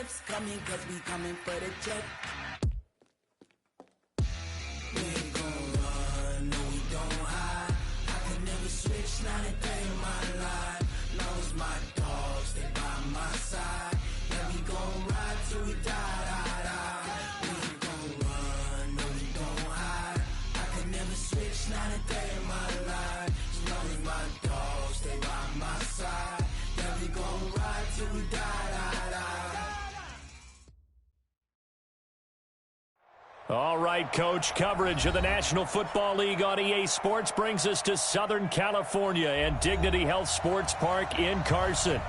Jeff's coming, cause we coming for the check. We ain't gon' run, no we don't hide. I can never switch, not a day in my life. Long as my dogs stay by my side. Yeah, we gon' ride till we die, die, die. We ain't gon' run, no we don't hide. I can never switch, not a day in my life. As long as my dogs stay by my side. Yeah, we gon' ride till we die, die, die. All right, Coach, coverage of the National Football League on EA Sports brings us to Southern California and Dignity Health Sports Park in Carson.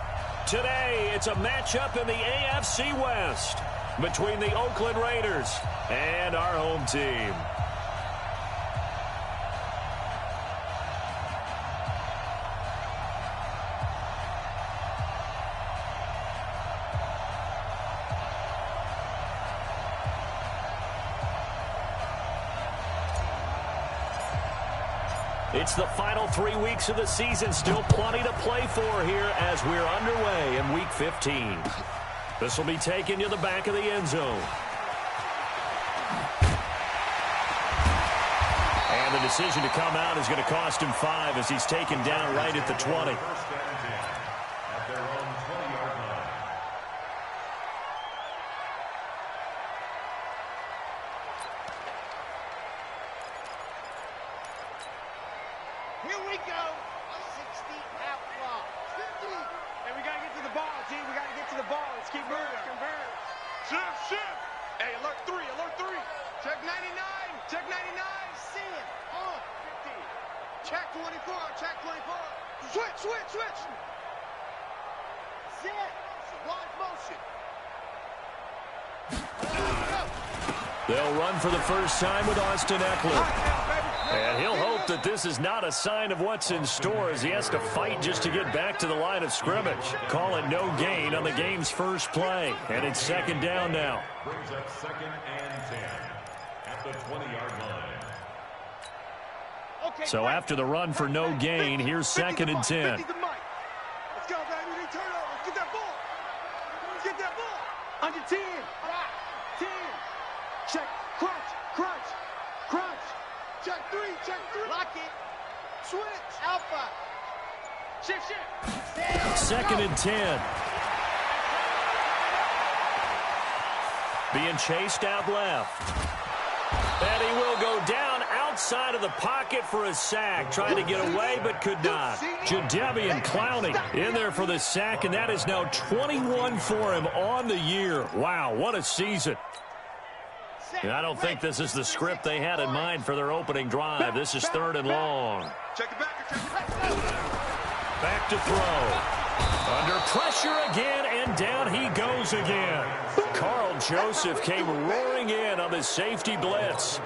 Today, it's a matchup in the AFC West between the Oakland Raiders and our home team. It's the final 3 weeks of the season. Still plenty to play for here as we're underway in Week 15. This will be taken to the back of the end zone. And the decision to come out is going to cost him 5 as he's taken down right at the 20. They'll run for the first time with Austin Eckler. And he'll hope that this is not a sign of what's in store as he has to fight just to get back to the line of scrimmage. Call it no gain on the game's first play. And it's second down now. Brings up 2nd and 10 at the 20-yard line. So after the run for no gain, here's 2nd and 10. Let's go, baby. They turn over. Let's get that ball. Let's get that ball. Under 10. 10. Check. Crunch. Crunch. Crunch. Check 3. Check 3. Lock it. Switch. Alpha. Shift, shift. 2nd and 10. Being chased out left. And he will go down outside of the pocket for a sack. Trying to get away, but could not. Jadeveon Clowney in there for the sack, and that is now 21 for him on the year. Wow, what a season. And I don't think this is the script they had in mind for their opening drive. This is 3rd and long. Back to throw. Under pressure again, and down he goes again. Carl Joseph came roaring in on the safety blitz.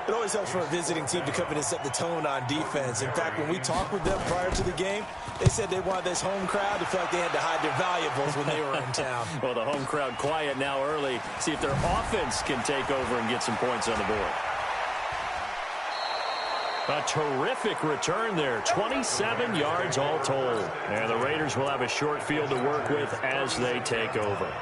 It always helps for a visiting team to come in and set the tone on defense. In fact, when we talked with them prior to the game, they said they wanted this home crowd to feel like they had to hide their valuables when they were in town. Well, the home crowd quiet now early. See if their offense can take over and get some points on the board. A terrific return there. 27 yards all told. And the Raiders will have a short field to work with as they take over.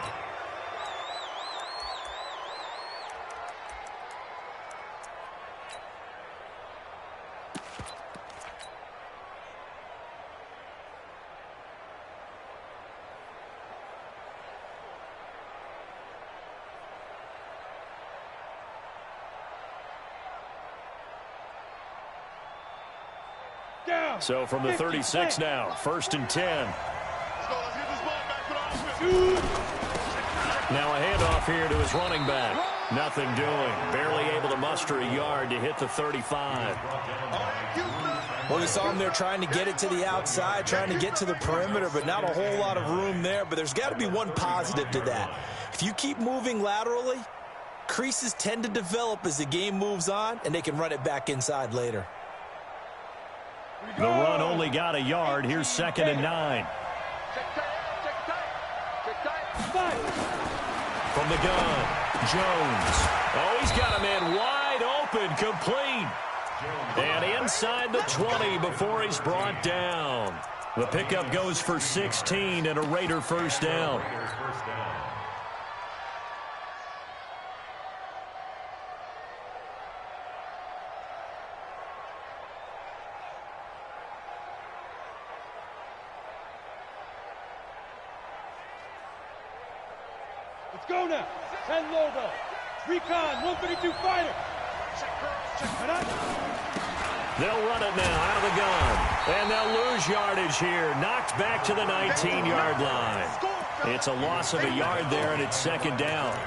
So from the 36 now, 1st and 10. Now a handoff here to his running back. Nothing doing. Barely able to muster a yard to hit the 35. Well, we saw him there trying to get it to the outside, trying to get to the perimeter, but not a whole lot of room there. But there's got to be one positive to that. If you keep moving laterally, creases tend to develop as the game moves on, and they can run it back inside later. The run only got a yard. Here's 2nd and 9. From the gun, Jones. Oh, he's got a man wide open, complete. And inside the 20 before he's brought down. The pickup goes for 16 and a Raider first down. Let's go now. 10 logo. Recon, 132 fighter. Check it out. They'll run it now out of the gun. And they'll lose yardage here. Knocked back to the 19-yard line. It's a loss of a yard there, and it's second down.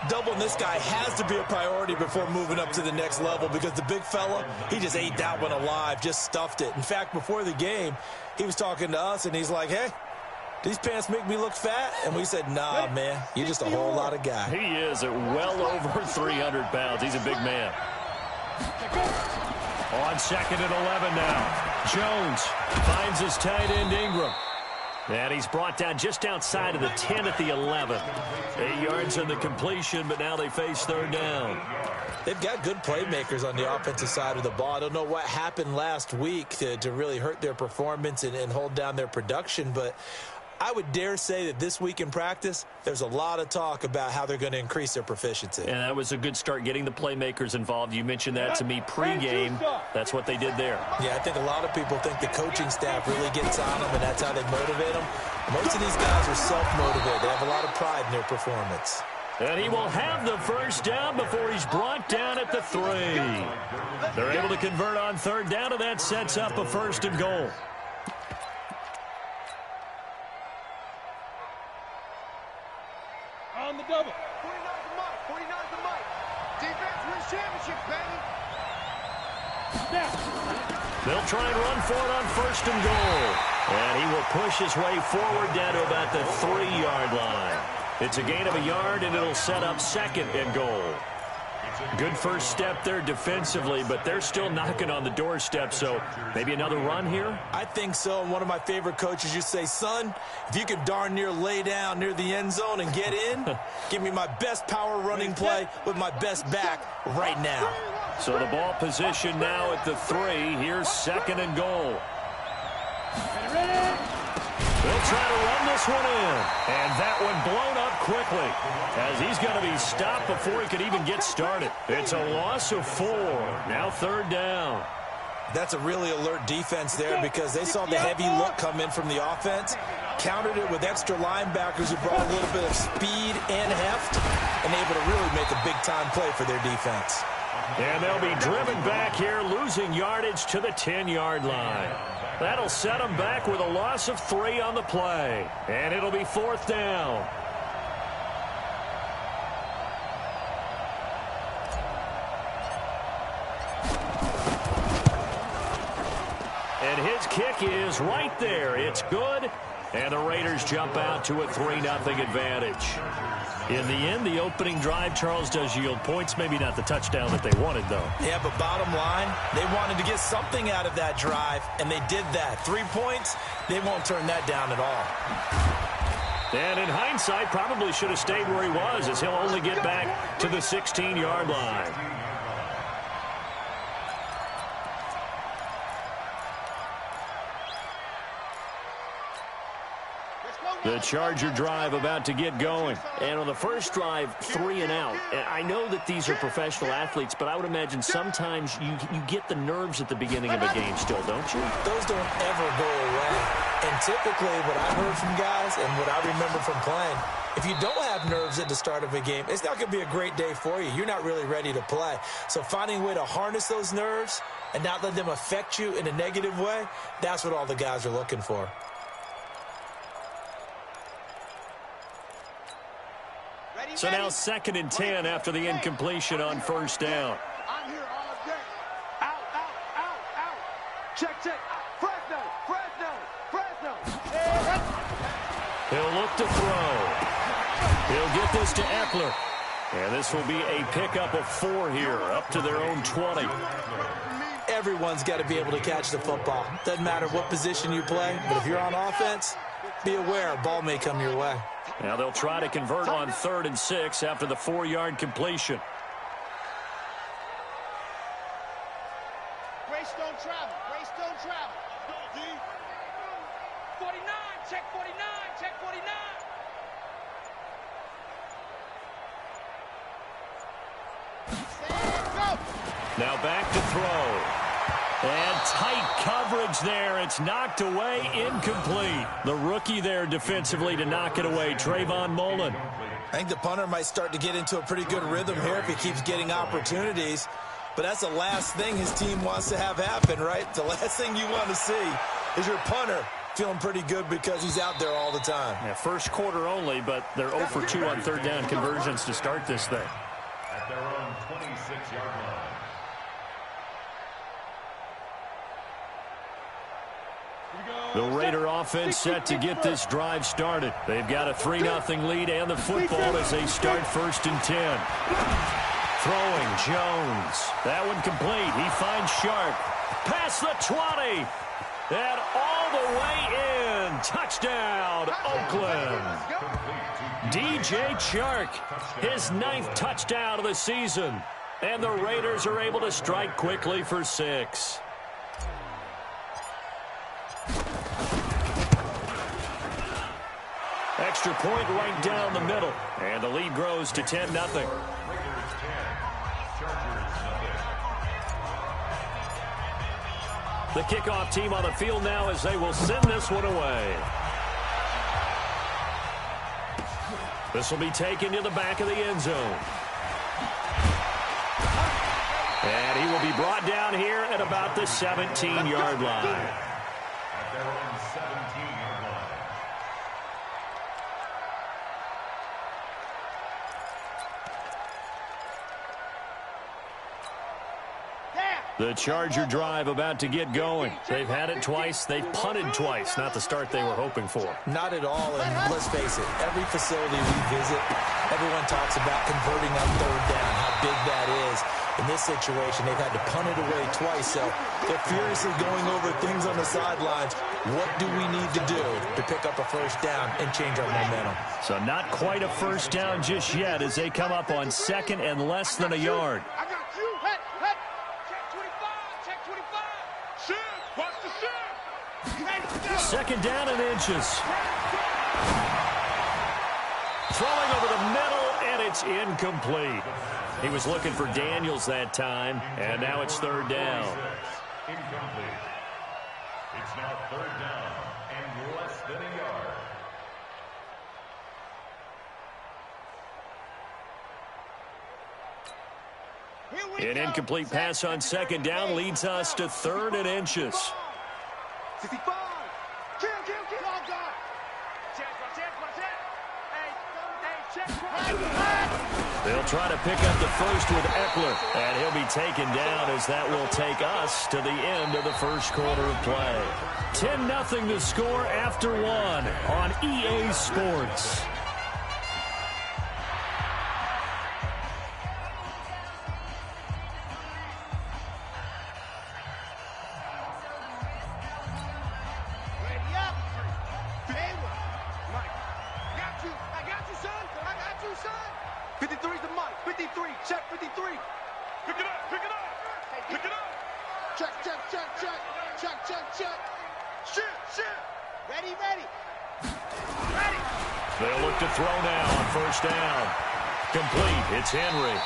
Doubling this guy has to be a priority before moving up to the next level because the big fella, he just ate that one alive, just stuffed it. In fact, before the game, he was talking to us, and he's like, hey, these pants make me look fat? And we said, nah, man, you're just a whole lot of guy. He is at well over 300 pounds. He's a big man. On second and 11 now. Jones finds his tight end Ingram. And he's brought down just outside of the 10 at the 11. 8 yards on the completion, but now they face third down. They've got good playmakers on the offensive side of the ball. I don't know what happened last week to really hurt their performance and hold down their production, but I would dare say that this week in practice, there's a lot of talk about how they're going to increase their proficiency. And that was a good start, getting the playmakers involved. You mentioned that to me pregame. That's what they did there. Yeah, I think a lot of people think the coaching staff really gets on them, and that's how they motivate them. Most of these guys are self-motivated. They have a lot of pride in their performance. And he will have the first down before he's brought down at the 3. They're able to convert on third down, and that sets up a first and goal. On the double. 49's the mic. 49's the mic. Defense wins championships, baby. Snap. They'll try and run for it on first and goal. And he will push his way forward down to about the 3-yard line. It's a gain of a yard, and it'll set up second and goal. Good first step there defensively, but they're still knocking on the doorstep, so maybe another run here? I think so. And one of my favorite coaches used to say, son, if you can darn near lay down near the end zone and get in, give me my best power running play with my best back right now. So the ball position now at the 3. Here's second and goal. They'll try to run this one in. And that one blown up quickly as he's going to be stopped before he could even get started. It's a loss of 4. Now third down. That's a really alert defense there because they saw the heavy look come in from the offense, countered it with extra linebackers who brought a little bit of speed and heft, and able to really make a big-time play for their defense. And they'll be driven back here, losing yardage to the 10-yard line. That'll set them back with a loss of 3 on the play. And it'll be fourth down. And his kick is right there. It's good. And the Raiders jump out to a 3-0 advantage. In the end, the opening drive, Charles, does yield points. Maybe not the touchdown that they wanted, though. Yeah, but bottom line, they wanted to get something out of that drive, and they did that. 3 points, they won't turn that down at all. And in hindsight, probably should have stayed where he was, as he'll only get back to the 16-yard line. The Charger drive about to get going. And on the first drive, 3 and out. And I know that these are professional athletes, but I would imagine sometimes you get the nerves at the beginning of a game still, don't you? Those don't ever go away. And typically what I've heard from guys and what I remember from playing, if you don't have nerves at the start of a game, it's not going to be a great day for you. You're not really ready to play. So finding a way to harness those nerves and not let them affect you in a negative way, that's what all the guys are looking for. So now 2nd and 10 after the incompletion on first down. I'm here all day. Out, out, out, out. Check. Fresno. He'll look to throw. He'll get this to Eckler. And this will be a pickup of 4 here, up to their own 20. Everyone's got to be able to catch the football. Doesn't matter what position you play, but if you're on offense, be aware a ball may come your way. Now they'll try to convert on 3rd and 6 after the 4-yard completion. Greystone travel. 49, check 49. Stand, go. Now back to throw. And tight coverage there. It's knocked away, incomplete. The rookie there defensively to knock it away, Trayvon Mullen. I think the punter might start to get into a pretty good rhythm here if he keeps getting opportunities. But that's the last thing his team wants to have happen, right? The last thing you want to see is your punter feeling pretty good because he's out there all the time. Yeah, first quarter only, but they're 0 for 2 on third down conversions to start this thing. At their own 26-yard line. The Raider offense set to get this drive started. They've got a 3-0 lead and the football as they start 1st and 10. Throwing Jones. That one complete. He finds Sharp. Past the 20. And all the way in. Touchdown, Oakland. DJ Chark, his 9th touchdown of the season. And the Raiders are able to strike quickly for 6. Extra point right down the middle. And the lead grows to 10-0. The kickoff team on the field now as they will send this one away. This will be taken to the back of the end zone. And he will be brought down here at about the 17-yard line. At their own 17-yard line. The Charger drive about to get going. They've had it twice. They've punted twice. Not the start they were hoping for. Not at all, and let's face it, every facility we visit, everyone talks about converting on third down, how big that is. In this situation, they've had to punt it away twice, so they're furiously going over things on the sidelines. What do we need to do to pick up a first down and change our momentum? So not quite a first down just yet as they come up on 2nd and less than a yard. I got you. Head. Check 25. Shoot. Watch the shoot. 2nd down and inches. Throwing over the middle, and it's incomplete. He was looking for Daniels that time, and now it's 3rd down. Incomplete. It's now 3rd down and less than a yard. An incomplete pass on 2nd down leads us to 3rd and inches. 65. Kill. They'll try to pick up the first with Eckler, and he'll be taken down as that will take us to the end of the first quarter of play. 10-0 the score after 1 on EA Sports. They'll look to throw now on 1st down. Complete. It's Henry.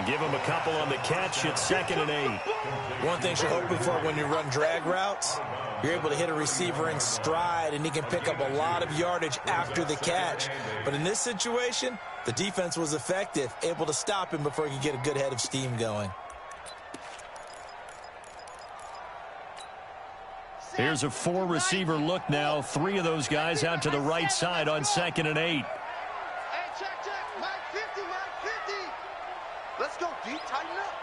Give him a couple on the catch. It's 2nd and 8. One thing you're hoping for when you run drag routes, you're able to hit a receiver in stride, and he can pick up a lot of yardage after the catch. But in this situation, the defense was effective, able to stop him before he could get a good head of steam going. Here's a 4-receiver look now. 3 of those guys out to the right side on 2nd and 8. Hey, check. Mike 50. Let's go deep, tighten up.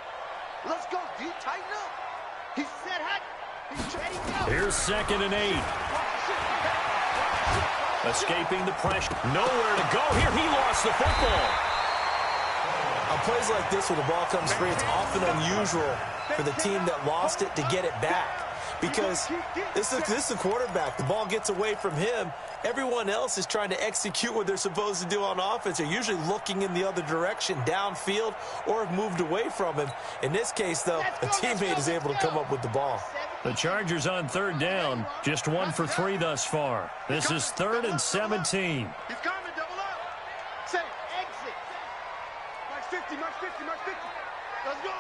He said heck. He's ready to go. Here's 2nd and 8. Escaping the pressure. Nowhere to go here. He lost the football. On plays like this where the ball comes free, it's often unusual for the team that lost it to get it back. Because this is a quarterback. The ball gets away from him. Everyone else is trying to execute what they're supposed to do on offense. They're usually looking in the other direction, downfield, or have moved away from him. In this case, though, a teammate is able to come up with the ball. The Chargers on 3rd down. Just 1 for 3 thus far. This is 3rd and 17. He's coming, double up. Say, exit. Mike 50. Let's go.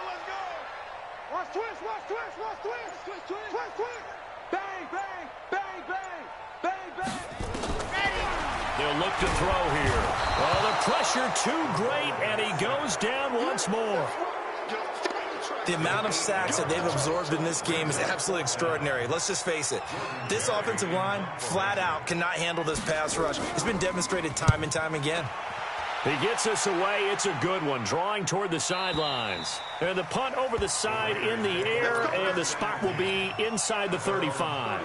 Watch twist, watch twist, watch twist. Twist, twist. Twist, twist. Bang, bang, bang, bang, bang, bang. They'll look to throw here. Oh, the pressure too great, and he goes down once more. The amount of sacks that they've absorbed in this game is absolutely extraordinary. Let's just face it. This offensive line, flat out, cannot handle this pass rush. It's been demonstrated time and time again. He gets us away. It's a good one, drawing toward the sidelines. And the punt over the side in the air, and the spot will be inside the 35.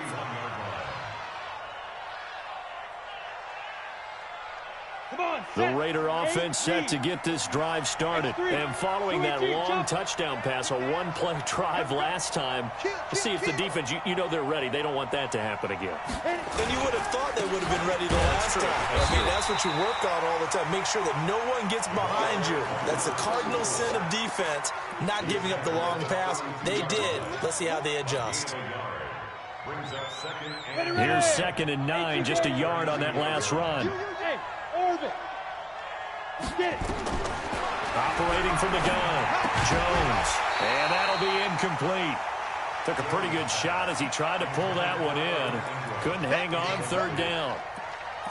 The Raider offense set to get this drive started. And following that long touchdown pass, a one-play drive last time, to see if the defense, you know they're ready. They don't want that to happen again. And you would have thought they would have been ready the last time. I mean, that's what you work on all the time. Make sure that no one gets behind you. That's the cardinal sin of defense, not giving up the long pass. They did. Let's see how they adjust. Here's 2nd and 9, just a yard on that last run. Operating from the gun, Jones, and that'll be incomplete. Took a pretty good shot as he tried to pull that one in. Couldn't hang on, 3rd down.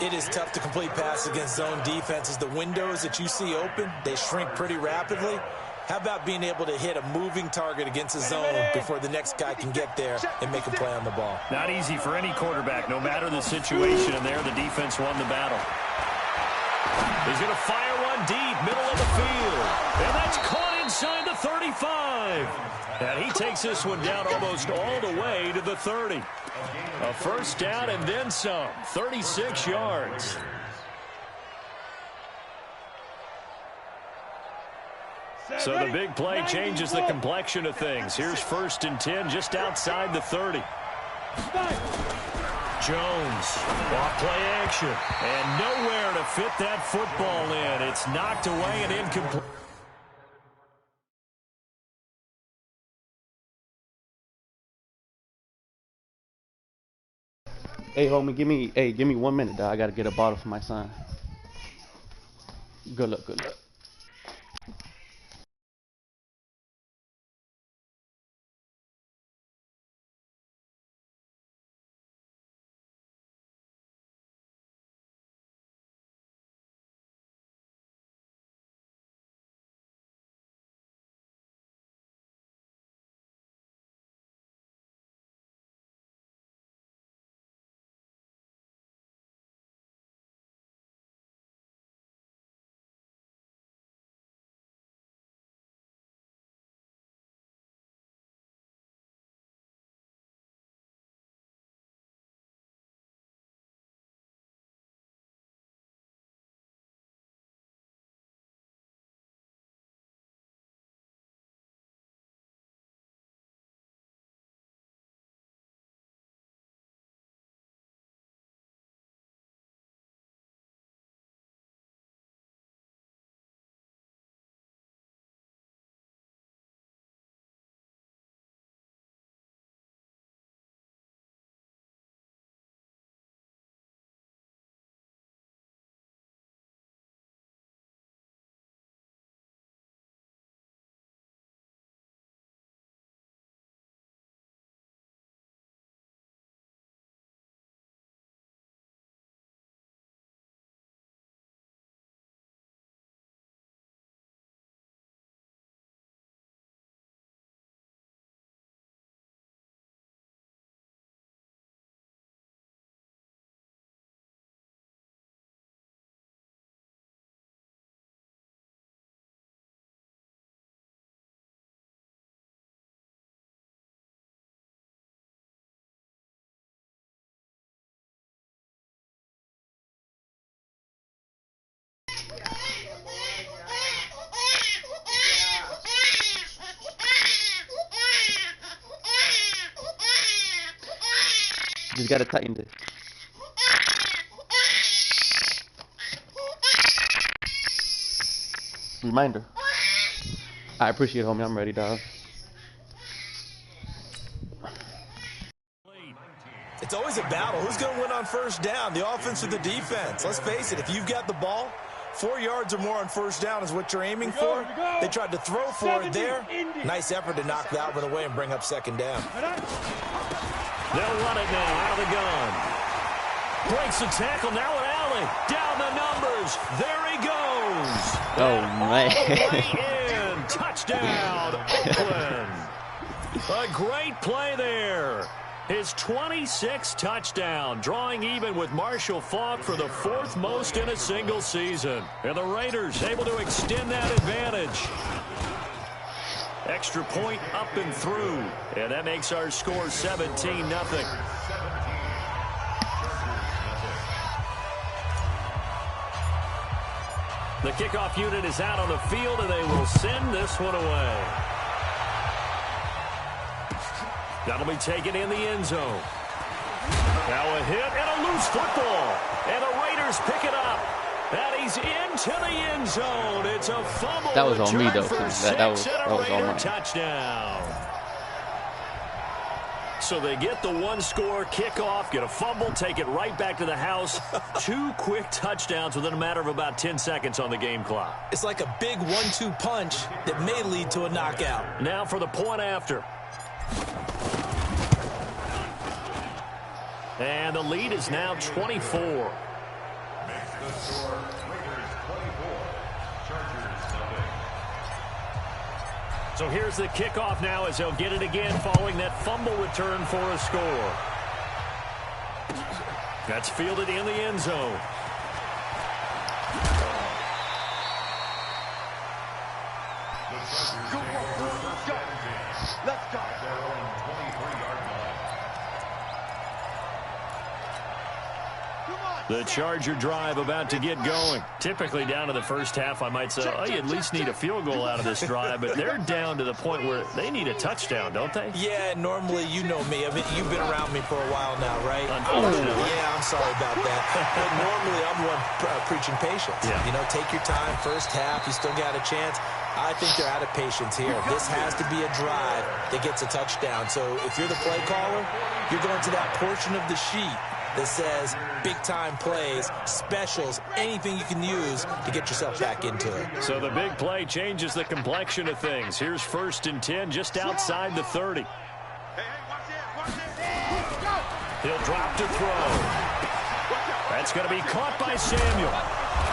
It is tough to complete passes against zone defenses. The windows that you see open, they shrink pretty rapidly. How about being able to hit a moving target against a zone before the next guy can get there and make a play on the ball? Not easy for any quarterback, no matter the situation, and there the defense won the battle. He's going to fire one deep, middle of the field. And that's caught inside the 35. And he takes this one down almost all the way to the 30. A 1st down and then some, 36 yards. So the big play changes the complexion of things. Here's 1st and 10 just outside the 30. Jones, off play action, and nowhere to fit that football in. It's knocked away and incomplete. Hey, homie, give me 1 minute, dog. I gotta get a bottle for my son. Good luck, good luck. Just gotta tighten this. Reminder. I appreciate it, homie. I'm ready, dog. It's always a battle. Who's going to win on 1st down, the offense or the defense? Let's face it, if you've got the ball, 4 yards or more on first down is what you're aiming for. They tried to throw for it there. Nice effort to knock that one away and bring up second down. They'll run it now out of the gun. Breaks the tackle, now an alley. Down the numbers. There he goes. Oh, man. All the way in. Touchdown, Oakland. A great play there. His 26th touchdown, drawing even with Marshall Faulk for the 4th most in a single season. And the Raiders able to extend that advantage. Extra point up and through. And that makes our score 17-0. The kickoff unit is out on the field, and they will send this one away. That'll be taken in the end zone. Now a hit and a loose football. And the Raiders pick it up. And he's into the end zone. It's a fumble. That was on me, though. That was on me. Touchdown. So they get the one-score kickoff, get a fumble, take it right back to the house. 2 quick touchdowns within a matter of about 10 seconds on the game clock. It's like a big 1-2 punch that may lead to a knockout. Now for the point after. And the lead is now 24. Makes the score Raiders 24, Chargers nothing. So here's the kickoff now as they'll get it again following that fumble return for a score. That's fielded in the end zone. Let's go. Their own 23-yard line. The Charger drive about to get going. Typically down to the first half, I might say, oh, you at least need a field goal out of this drive, but they're down to the point where they need a touchdown, don't they? Yeah, normally, you know me. I mean, you've been around me for a while now, right? Unfortunately. Yeah, I'm sorry about that. But normally, I'm the one preaching patience. Yeah. You know, take your time. First half, you still got a chance. I think they're out of patience here. This has to be a drive that gets a touchdown. So if you're the play caller, you're going to that portion of the sheet that says big-time plays, specials, anything you can use to get yourself back into it. So the big play changes the complexion of things. Here's 1st and 10 just outside the 30. Hey, watch it. He'll drop to throw. That's going to be caught by Samuel.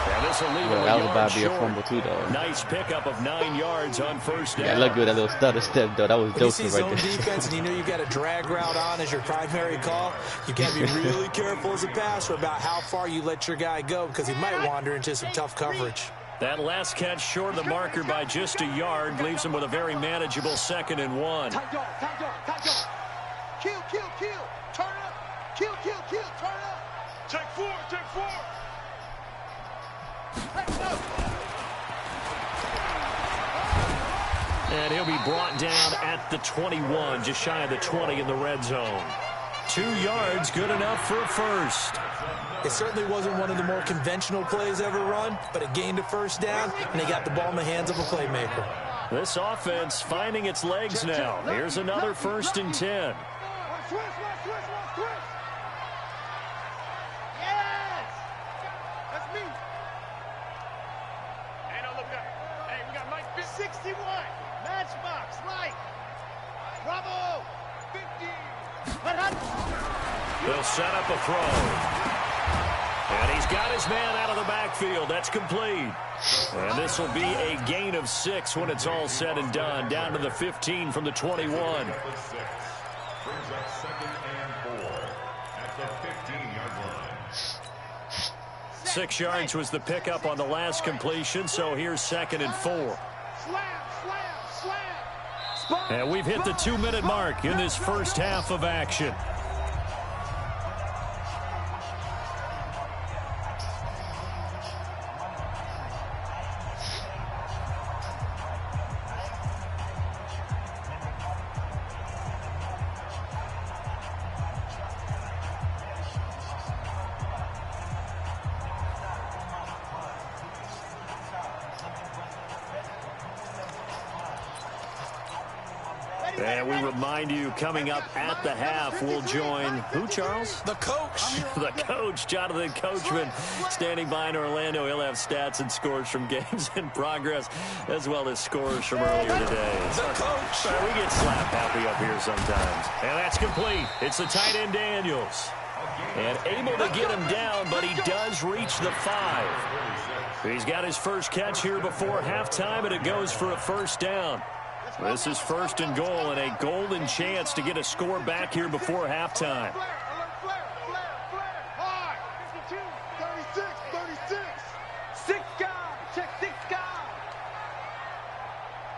And this will leave him That a was about yard to be a short. fumble, too, though. Nice pickup of 9 yards on first down. Yeah, look good. That little stutter step, though. That was When you see dope zone right there. defense and you know you got a drag route on as your primary call, you got to be really careful as a passer about how far you let your guy go because he might wander into some tough coverage. That last catch short of the marker by just a yard leaves him with a very manageable 2nd and 1. Tight dog. Kill. Turn up. Kill. Turn up. Take 4. And he'll be brought down at the 21, just shy of the 20 in the red zone. 2 yards, good enough for a first. It certainly wasn't one of the more conventional plays ever run, but it gained a first down, and they got the ball in the hands of a playmaker. This offense finding its legs now. Here's another 1st and 10. Yes! That's me. Hey, now look up. Hey, we got Mike 61. Matchbox, Mike. Bravo. 50. They'll set up a throw. And he's got his man out of the backfield. That's complete. And this will be a gain of 6 when it's all said and done. Down to the 15 from the 21. Brings up 2nd and 4 at the 15-yard line. 6 yards was the pickup on the last completion, so here's 2nd and 4. Slam. And we've hit the 2-minute mark in this first half of action. And we remind you, coming up at the half, we'll join who, Charles? The coach. The coach, Jonathan Coachman, standing by in Orlando. He'll have stats and scores from games in progress, as well as scores from earlier today. The coach. We get slap happy up here sometimes. And that's complete. It's the tight end, Daniels. And able to get him down, but he does reach the 5. He's got his first catch here before halftime, and it goes for a first down. This is 1st and goal, and a golden chance to get a score back here before halftime. 36. 6 guys. Check 6 guys.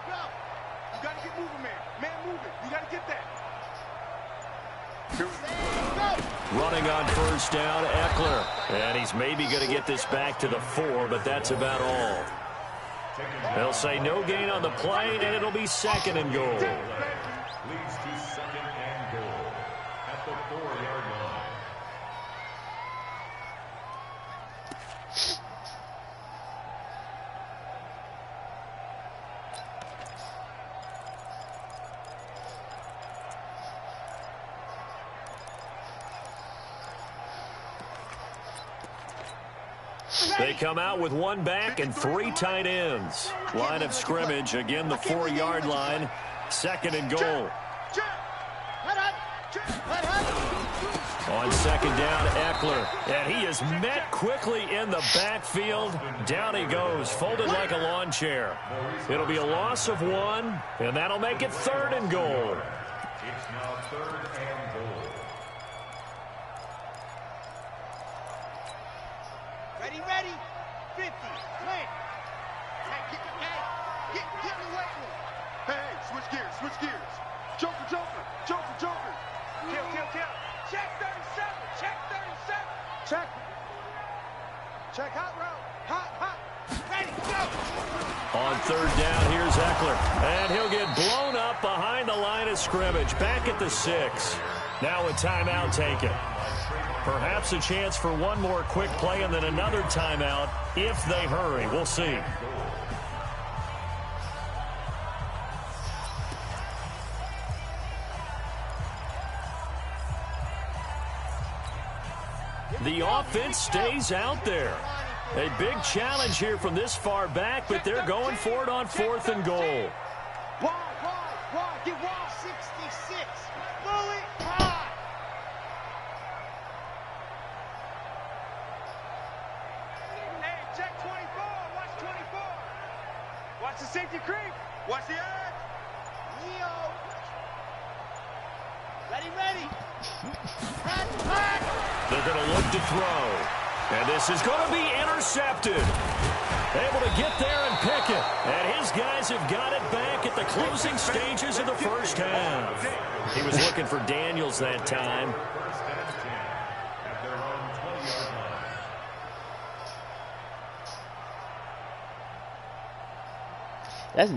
Go. You got to get moving, man. Man moving. You got to get that. Running on first down, Eckler. And he's maybe going to get this back to the 4, but that's about all. They'll say no gain on the play, and it'll be 2nd and goal. Leads to 2nd and goal at the 4-yard line. They come out with 1 back and 3 tight ends. Line of scrimmage, again the 4-yard line. 2nd and goal. On 2nd down, Eckler. And he is met quickly in the backfield. Down he goes, folded like a lawn chair. It'll be a loss of 1, and that'll make it 3rd and goal. It's now 3rd and goal. Ready. 50. Plant. Hey, get in the weight room. Hey, switch gears. Joker. Tail. Check 37. Check hot route. Hot. Ready, go. On 3rd down, here's Eckler. And he'll get blown up behind the line of scrimmage. Back at the 6. Now a timeout taken. Perhaps a chance for one more quick play and then another timeout if they hurry. We'll see. The offense stays out there. A big challenge here from this far back, but they're going for it on 4th and goal. Wide, get wide. 66. Bully, high. Hey, check 24. Watch 24. Watch the safety creep. Watch the edge. Leo. Ready. They're going to look to throw. And this is going to be intercepted. Able to get there and pick it. And his guys have got it back at the closing stages of the first half. He was looking for Daniels that time. First and 10 at their own 20-yard line.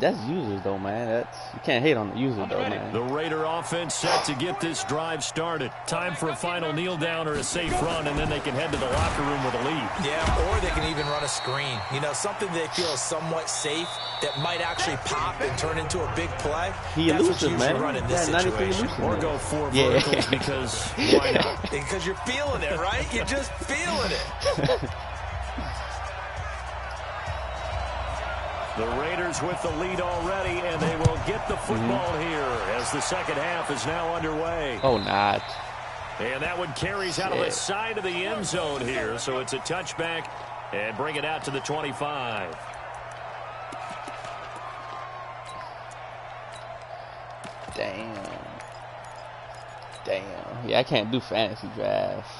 That's users though, man. You can't hate on the users though, man. The Raider offense set to get this drive started. Time for a final kneel down or a safe run, and then they can head to the locker room with a lead. Yeah, or they can even run a screen. You know, something they feel is somewhat safe that might actually pop and turn into a big play. He elusive, man. Run in this situation. Or go 4 verticals because why not? Because you're feeling it, right? You're just feeling it. The Raiders with the lead already, and they will get the football here as the second half is now underway. Oh, not. And that one carries out of the side of the end zone here, so it's a touchback and bring it out to the 25. Damn. Yeah, I can't do fantasy drafts.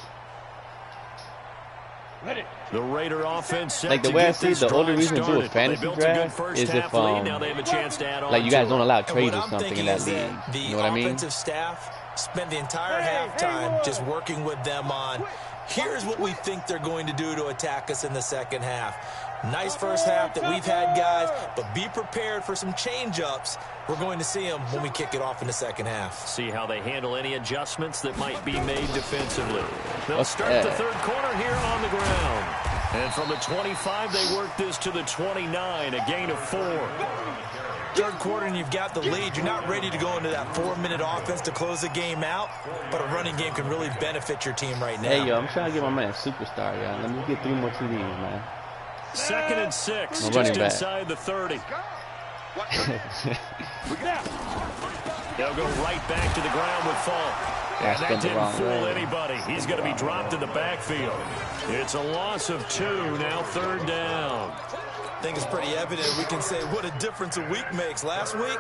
The Raider offense set like the to way I get see this the only drive reason to do a started. fantasy They built draft a good first is half if lead. Now they have a chance to add on like you guys to don't it. allow And trades what or I'm something thinking in that is league. that the You know what I mean? offensive staff spent the entire halftime just working with them on here's what we think they're going to do to attack us in the second half. Nice first half that we've had, guys, but be prepared for some change-ups. We're going to see them when we kick it off in the second half. See how they handle any adjustments that might be made defensively. They'll What's start that? the third quarter here on the ground. And from the 25, they work this to the 29, a gain of 4. Third quarter and you've got the lead. You're not ready to go into that 4-minute offense to close the game out, but a running game can really benefit your team right now. Hey, yo, I'm trying to get my man a superstar, y'all. Let me get 3 more TDs, man. 2nd and 6, I'm just running inside the 30. They'll go right back to the ground with Falk. And that didn't fool anybody. He's going to be dropped in the backfield. It's a loss of 2, now 3rd down. I think it's pretty evident. We can say what a difference a week makes. Last week,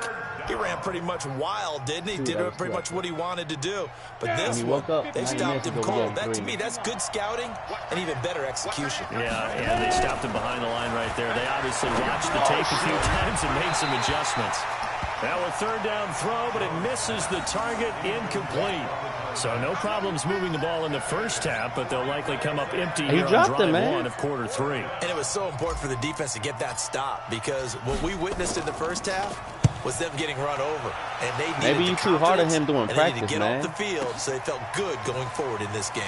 he ran pretty much wild, didn't he? Did pretty much what he wanted to do. But this one, they stopped him cold. That, to me, that's good scouting and even better execution. Yeah, and they stopped him behind the line right there. They obviously watched the tape a few times and made some adjustments. Now a 3rd down throw, but it misses the target, incomplete. So no problems moving the ball in the first half, but they'll likely come up empty here on drive 1 of quarter 3. And it was so important for the defense to get that stop, because what we witnessed in the first half was them getting run over. And they needed maybe you too hard on him doing practice, man. They needed to get off the field, so they felt good going forward in this game.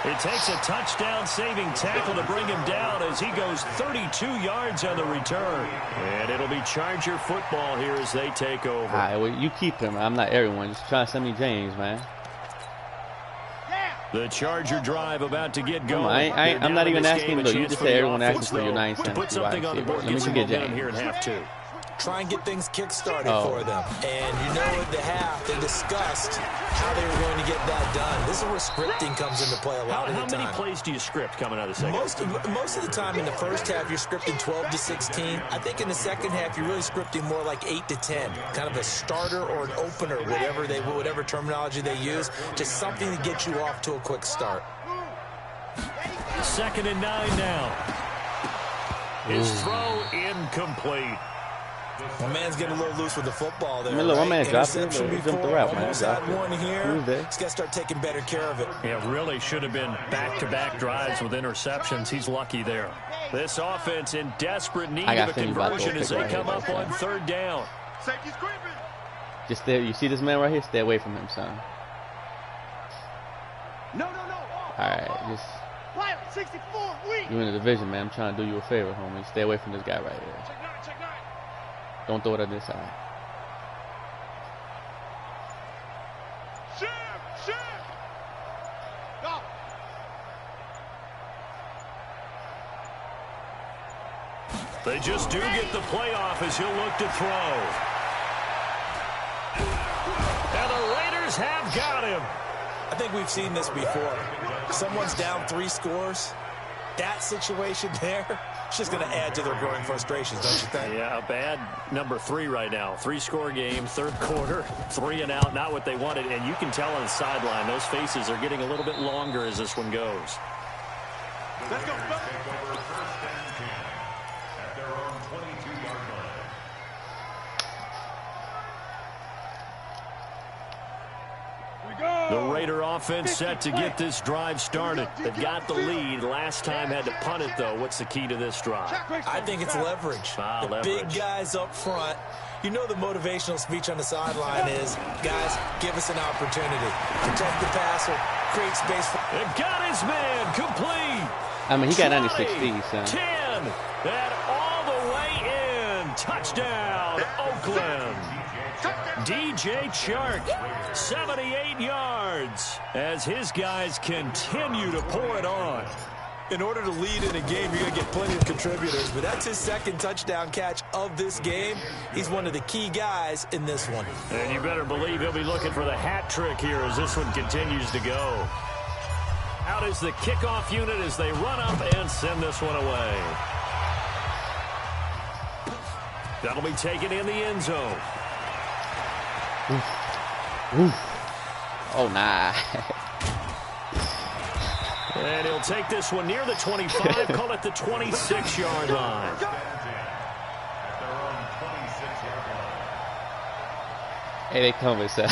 It takes a touchdown-saving tackle to bring him down as he goes 32 yards on the return. And it'll be Charger football here as they take over. All right, well, you keep him. I'm not everyone. Just try to send me James, man. The Charger drive about to get going. I'm not even asking, though. You just say everyone asking for your 9 cents. Put something on the board. Let me just get James here in half 2. Try and get things kick-started for them. And you know at the half, they discussed how they were going to get that done. This is where scripting comes into play a lot of the time. How many plays do you script coming out of the second? Most of the time in the first half, you're scripting 12 to 16. I think in the second half, you're really scripting more like 8 to 10. Kind of a starter or an opener, whatever terminology they use. Just something to get you off to a quick start. 2nd and 9 now. His throw incomplete. My man's getting a little loose with the football there. I mean, look, my man dropped it. Interception before, almost had one here. He's got to start taking better care of it. Yeah, really should have been back-to-back drives with interceptions. He's lucky there. This offense in desperate need of a conversion as they come up on 3rd down. Safety's creeping. Just there. You see this man right here? Stay away from him, son. No. All right, just. Pilot 64, weak. You in the division, man. I'm trying to do you a favor, homie. Stay away from this guy right here. Check 9. Don't throw it on this side. Shim. Go. They just do get the playoff as he'll look to throw. And the Raiders have got him. I think we've seen this before. Someone's down 3 scores. That situation there, it's just going to add to their growing frustrations, don't you think? Yeah, bad number 3 right now. 3-score game, 3rd quarter, 3 and out, not what they wanted. And you can tell on the sideline, those faces are getting a little bit longer as this one goes. Let's go. At their own 22-yard line. The Raider offense set to get this drive started. They've got the lead. Last time had to punt it, though. What's the key to this drive? I think it's leverage. The big guys up front. You know the motivational speech on the sideline is, guys, give us an opportunity. Protect the passer, create space for... They've got his man complete. I mean, he got 96 feet, son. 10, and all the way in. Touchdown, Oakland. DJ Chark, 78 yards, as his guys continue to pour it on. In order to lead in a game, you're going to get plenty of contributors, but that's his 2nd touchdown catch of this game. He's one of the key guys in this one. And you better believe he'll be looking for the hat trick here as this one continues to go. Out is the kickoff unit as they run up and send this one away. That'll be taken in the end zone. Oh, nah. And he'll take this one near the 25, call it the 26-yard line. Hey, they come with that.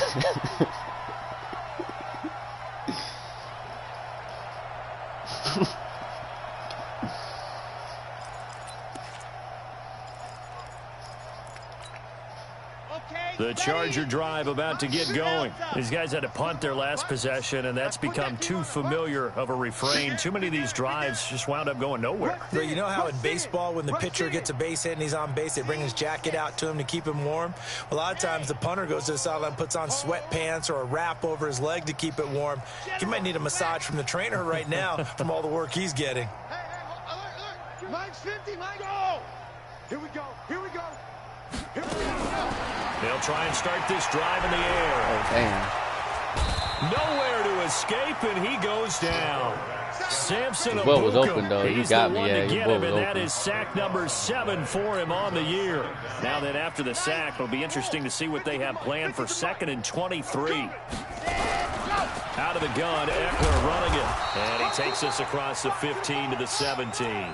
The The Charger drive about to get going. These guys had to punt their last possession, and that's become too familiar of a refrain. Too many of these drives just wound up going nowhere. So you know how in baseball, when the pitcher gets a base hit and he's on base, they bring his jacket out to him to keep him warm? A lot of times the punter goes to the sideline, puts on sweatpants or a wrap over his leg to keep it warm. He might need a massage from the trainer right now from all the work he's getting. Mike's 50, Mike, go! Here we go, here we go. Here we go. They'll try and start this drive in the air. Oh, damn. Nowhere to escape, and he goes down. Samson His butt was Abuka, open, though. You he's got the me, one yeah, to his get butt him, was and that open. is sack number 7 for him on the year. Now then, after the sack, it'll be interesting to see what they have planned for 2nd and 23. Out of the gun, Eckler running it. And he takes us across the 15 to the 17.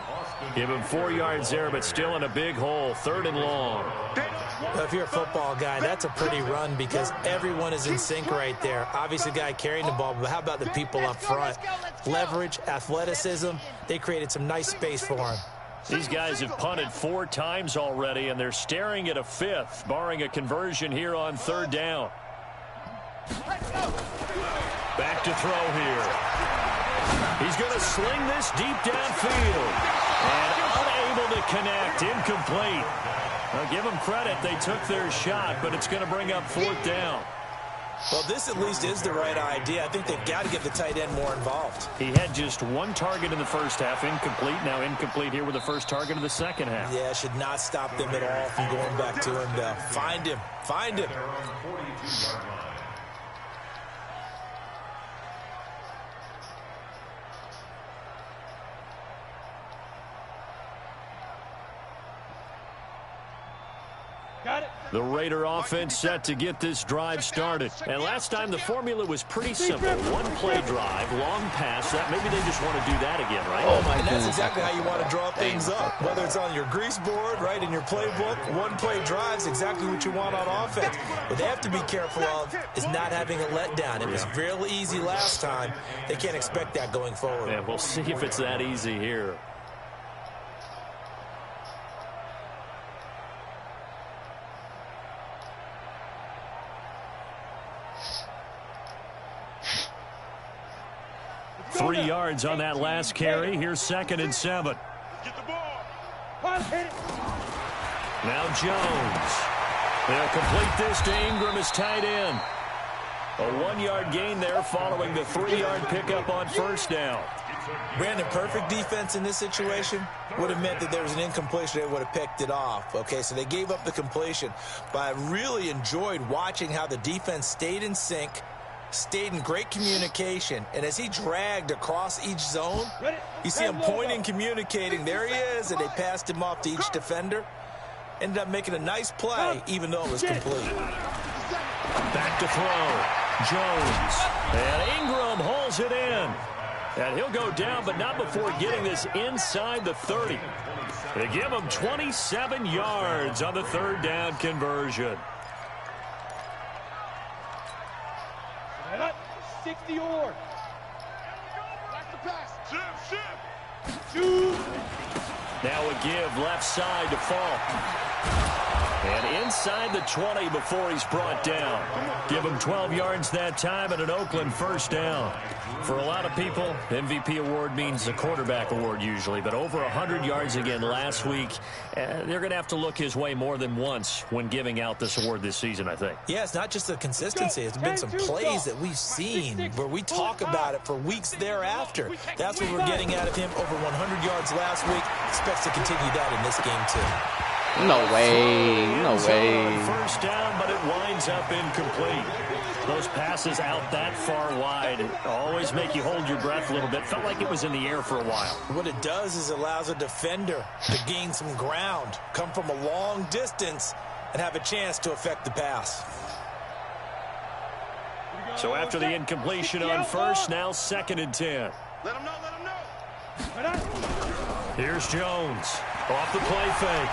Give him 4 yards there, but still in a big hole. 3rd and long. If you're a football guy, that's a pretty run because everyone is in sync right there. Obviously, the guy carrying the ball, but how about the people up front? Leverage, athleticism, they created some nice space for him. These guys have punted 4 times already, and they're staring at a 5th, barring a conversion here on 3rd down. Back to throw here. He's going to sling this deep downfield. And unable to connect, incomplete. Well, give them credit, they took their shot, but it's going to bring up 4th down. Well, this at least is the right idea. I think they've got to get the tight end more involved. He had just 1 target in the first half, incomplete. Now incomplete here with the first target of the second half. Yeah, should not stop them at all from going back to him, though. Find him. Find him. 42-yard line. 'em. The Raider offense set to get this drive started. And last time the formula was pretty simple. 1-play drive, long pass. That maybe they just want to do that again, right? Oh, my goodness. That's exactly how you want to draw things up. Whether it's on your grease board, right, in your playbook, 1-play drive's exactly what you want on offense. What they have to be careful of is not having a letdown. It was real easy last time. They can't expect that going forward. And we'll see if it's that easy here. Three yards on that last carry. Here's 2nd and 7. Get the ball. Hit it. Now Jones. They'll complete this to Ingram as tight end. A 1-yard gain there following the 3-yard pickup on 1st down. Brandon, perfect defense in this situation would have meant that there was an incompletion. They would have picked it off. Okay, so they gave up the completion. But I really enjoyed watching how the defense stayed in sync, stayed in great communication, and as he dragged across each zone, you see him pointing, communicating. There he is, and they passed him off to each defender. Ended up making a nice play, even though it was complete. Back to throw. Jones. And Ingram hauls it in. And he'll go down, but not before getting this inside the 30. They give him 27 yards on the 3rd down conversion. 60 or. Back to pass. Shift. Now a give left side to Falk. And inside the 20 before he's brought down. Give him 12 yards that time and an Oakland 1st down. For a lot of people, MVP award means a quarterback award usually, but over 100 yards again last week. They're going to have to look his way more than once when giving out this award this season, I think. Yeah, it's not just the consistency. It's been some plays that we've seen where we talk about it for weeks thereafter. That's what we're getting out of him. Over 100 yards last week. Expects to continue that in this game, too. No way. No way. 1st down, but it winds up incomplete. Those passes out that far wide always make you hold your breath a little bit. Felt like it was in the air for a while. What it does is it allows a defender to gain some ground, come from a long distance, and have a chance to affect the pass. So after the incompletion on 1st, now 2nd and 10. Let him know, let him know. Here's Jones. Off the play fake.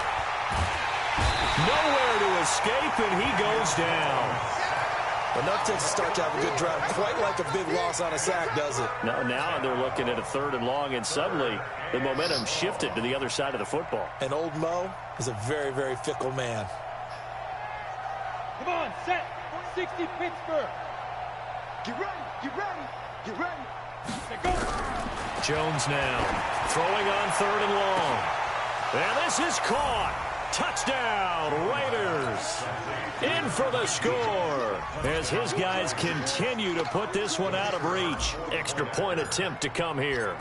Nowhere to escape, and he goes down. Enough takes to start to have a good drive. Quite like a big loss on a sack, does it? Now they're looking at a 3rd and long, and suddenly the momentum shifted to the other side of the football. And old Mo is a very, very fickle man. Come on, set. 60 Pittsburgh. Get ready, get ready, get ready. Go. Jones now throwing on 3rd and long. And this is caught. Touchdown, Raiders. In for the score as his guys continue to put this one out of reach. Extra point attempt to come here.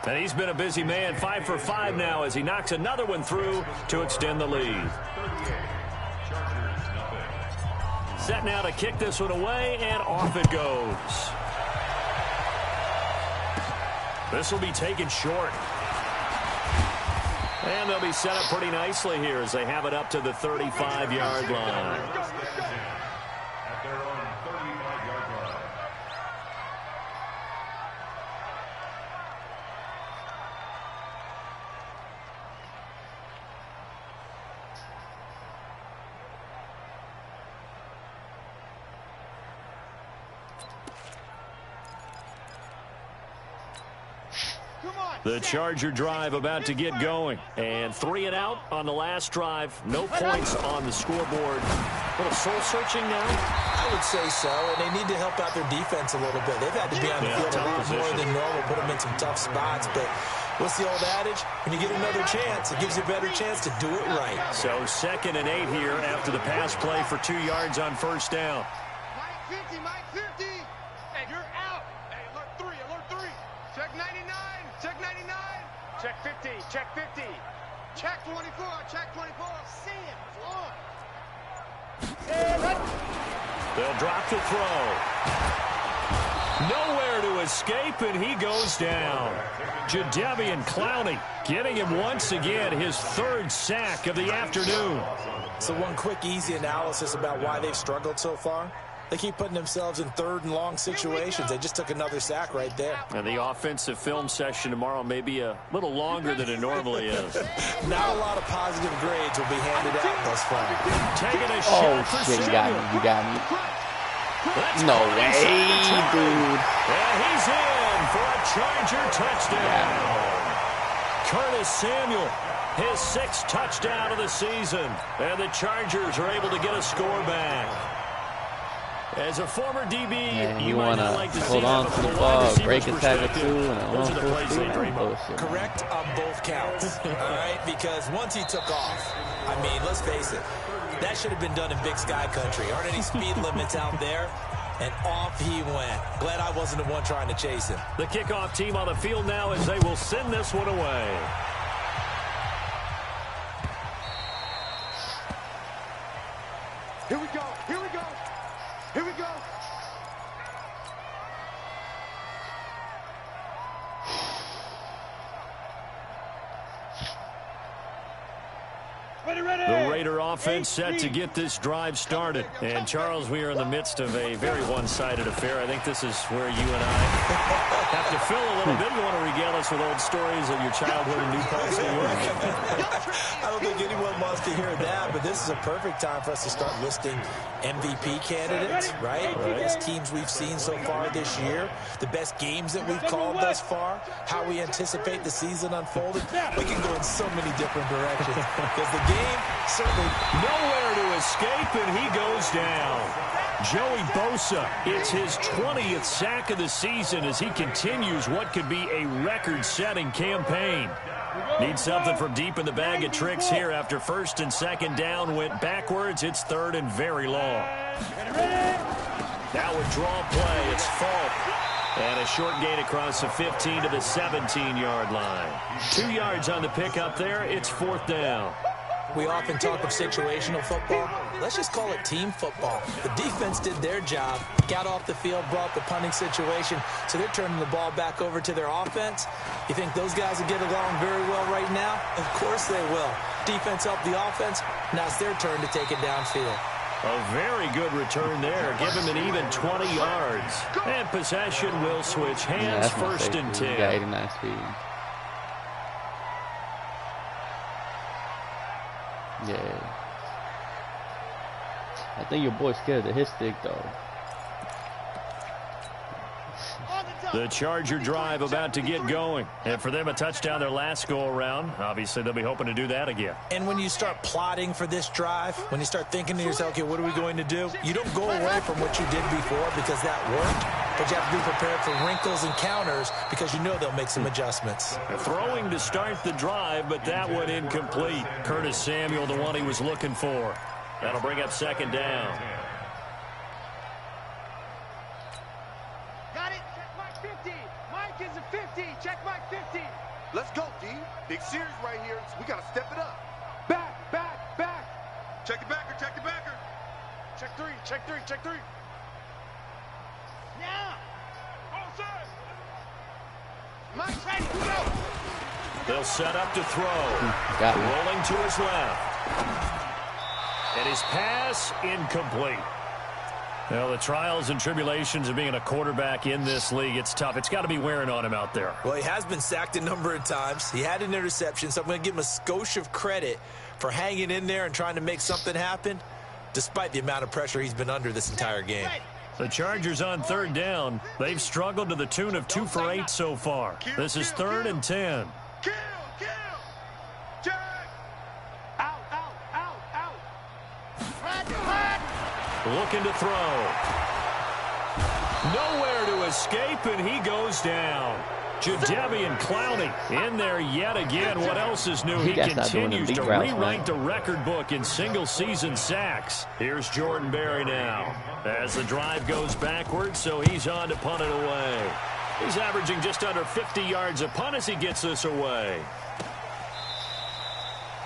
And he's been a busy man, 5 for 5 now as he knocks another one through to extend the lead. Set now to kick this one away, and off it goes. This will be taken short. And they'll be set up pretty nicely here as they have it up to the 35-yard line. At their own 35-yard line. The Charger drive about to get going. And 3 and out on the last drive. No points on the scoreboard. A little soul-searching now? I would say so, and they need to help out their defense a little bit. They've had to be on the field a lot more than normal, put them in some tough spots. But what's the old adage? When you get another chance, it gives you a better chance to do it right. So 2nd and 8 here after the pass play for 2 yards on 1st down. Mike 50, Mike 50. Hey, you're out. Hey, alert 3, alert 3. Check 99, check 99. Check 50, check 50. Check 24, check 24. See him, floor. They'll drop the throw. Nowhere to escape, and he goes down. Jadeveon Clowney getting him once again his 3rd sack of the afternoon. So one quick, easy analysis about why they've struggled so far. They keep putting themselves in 3rd and long situations. They just took another sack right there. And the offensive film session tomorrow may be a little longer than it normally is. Not a lot of positive grades will be handed out thus far. Taking a shot for shit, you got me, you got me. That's No way, dude. And he's in for a Charger touchdown. Curtis Samuel, his 6th touchdown of the season. And the Chargers are able to get a score back. As a former DB, Man, you want might to not like to hold see on that, to but the from a wide ball, receiver's break a tackle perspective, too, and those are the plays they dream of. bullshit. Correct on both counts, all right? Because once he took off, I mean, let's face it, that should have been done in Big Sky Country. Aren't any speed limits out there? And off he went. Glad I wasn't the one trying to chase him. The kickoff team on the field now as they will send this one away. Here we go, here we go, here we go. The Raider offense set to get this drive started. And, Charles, we are in the midst of a very one-sided affair. I think this is where you and I have to fill a little bit. You want to regale us with old stories of your childhood in New Paltz, New York? I don't think anyone wants to hear that, but this is a perfect time for us to start listing MVP candidates, right? The best teams we've seen so far this year, the best games that we've called thus far, how we anticipate the season unfolding. We can go in so many different directions because the game certainly nowhere to escape, and he goes down. Joey Bosa, it's his 20th sack of the season as he continues what could be a record-setting campaign. Need something from deep in the bag of tricks here after 1st and 2nd down went backwards. It's 3rd and very long. Now with draw play, it's Falk. And a short gain across the 15 to the 17-yard line. 2 yards on the pickup there. It's 4th down. We often talk of situational football. Let's just call it team football. The defense did their job, got off the field, brought the punting situation, so they're turning the ball back over to their offense. You think those guys will get along very well right now? Of course they will. Defense helped the offense. Now it's their turn to take it downfield. A very good return there. Give him an even 20 yards. And possession will switch hands. 1st and 10. Yeah, 89 speed. Yeah. I think your boy's scared of his stick, though. The Charger drive about to get going. And for them, a touchdown their last go-around. Obviously, they'll be hoping to do that again. And when you start plotting for this drive, when you start thinking to yourself, okay, what are we going to do? You don't go away from what you did before because that worked, but you have to be prepared for wrinkles and counters because you know they'll make some adjustments. Throwing to start the drive, but that one incomplete. Curtis Samuel, the one he was looking for. That'll bring up second down. Got it. Check Mike 50. Mike is a 50. Check Mike 50. Let's go, D. Big series right here. So we got to step it up. Back, back, back. Check the backer, check the backer. Check 3. Check 3. Check 3. Now. All set. Mike's ready. We go. They'll set up to throw. Got me. Rolling to his left. And his pass incomplete. Well, the trials and tribulations of being a quarterback in this league, it's tough. It's got to be wearing on him out there. Well, he has been sacked a number of times. He had an interception, so I'm going to give him a skosh of credit for hanging in there and trying to make something happen, despite the amount of pressure he's been under this entire game. The Chargers on third down. They've struggled to the tune of 2 for 8 so far. This is 3rd and 10. Kill, kill. Check. Out, out, out, out. Looking to throw. Nowhere to escape, and he goes down. Jadeveon Clowney in there yet again. What else is new? He continues to rewrite the record book in single-season sacks. Here's Jordan Berry now as the drive goes backwards, so he's on to punt it away. He's averaging just under 50 yards a punt as he gets this away.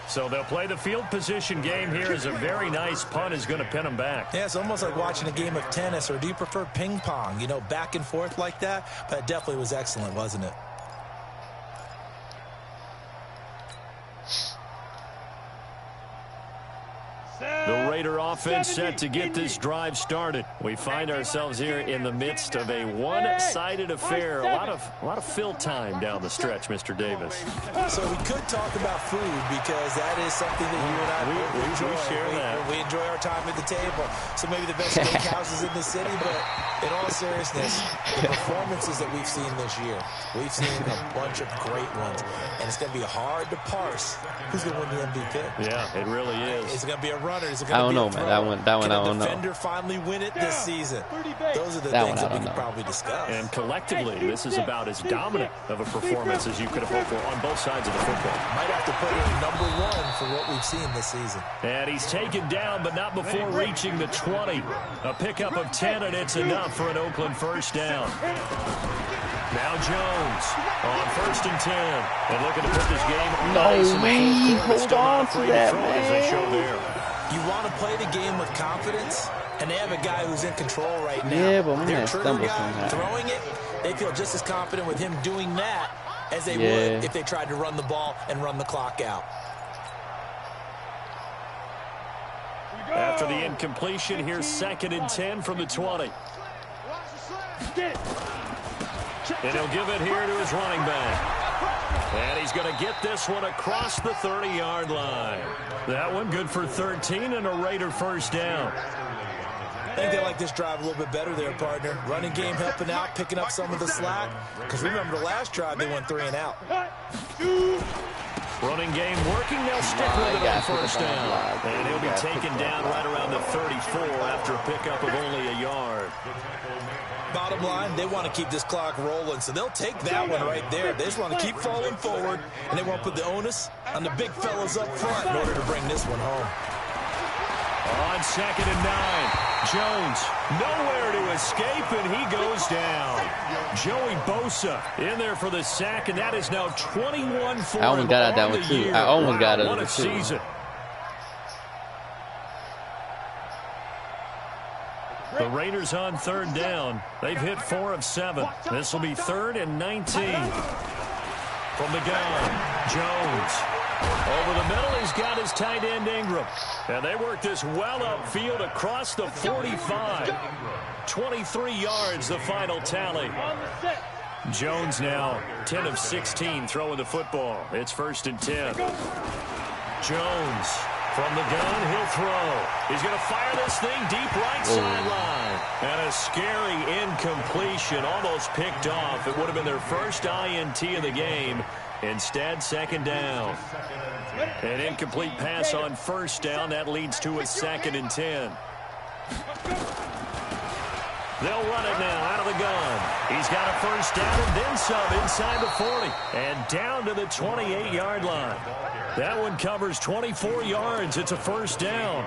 So they'll play the field position game here as a very nice punt is going to pin them back. Yeah, it's almost like watching a game of tennis, or do you prefer ping pong? You know, back and forth like that? But it definitely was excellent, wasn't it? The Raider offense set to get this drive started. We find ourselves here in the midst of a one-sided affair. A lot of fill time down the stretch, Mr. Davis. So we could talk about food because that is something that you and I enjoy. We share that. We enjoy our time at the table. So maybe the best steakhouses in the city, but in all seriousness, the performances that we've seen this year, we've seen a bunch of great ones, and it's going to be hard to parse who's going to win the MVP. Yeah, it really is. Is it going to be a runner? Is it I going to don't be know, a man. That one I don't Can a know. defender finally win it this season? Those are the That things one I that we don't can know. probably discuss. And collectively, this is about as dominant of a performance as you could have hoped for on both sides of the football. Might have to put it at #1 for what we've seen this season. And he's taken down, but not before reaching the 20. A pickup of 10, and it's enough for an Oakland first down. Now Jones on 1st and 10. And looking to put this game nice in the fourth quarter. Hold on to that, As they show man. there. You want to play the game with confidence, and they have a guy who's in control right now. Yeah, but man, Their trigger stumble guy somehow. throwing it, they feel just as confident with him doing that as they would if they tried to run the ball and run the clock out. After the incompletion, here's 2nd and 10 from the 20. And he'll give it here to his running back. And he's going to get this one across the 30-yard line. That one good for 13 and a Raider first down. I think they like this drive a little bit better there, partner. Running game helping out, picking up some of the slack. Because remember the last drive, they went 3 and out. Running game working. They'll stick with it on first down. And he'll be taken down right around the 34 after a pickup of only a yard. Bottom line, they want to keep this clock rolling, so they'll take that one right there. They just want to keep falling forward, and they want to put the onus on the big fellas up front in order to bring this one home. On 2nd and 9, Jones nowhere to escape, and he goes down. Joey Bosa in there for the sack, and that is now 21 for him. I almost got out that one, too. I almost got out What of a it, too. season. The Raiders on 3rd down. They've hit 4 of 7. This will be 3rd and 19. From the gun, Jones. Over the middle, he's got his tight end Ingram. And they work this well upfield across the 45. 23 yards, the final tally. Jones now 10 of 16 throwing the football. It's 1st and 10. Jones from the gun, he'll throw. He's going to fire this thing deep right sideline. And a scary incompletion, almost picked off. It would have been their first INT of the game. Instead, second down. An incomplete pass on first down. That leads to a 2nd and 10. They'll run it now out of the gun. He's got a first down and then some inside the 40. And down to the 28-yard line. That one covers 24 yards. It's a first down.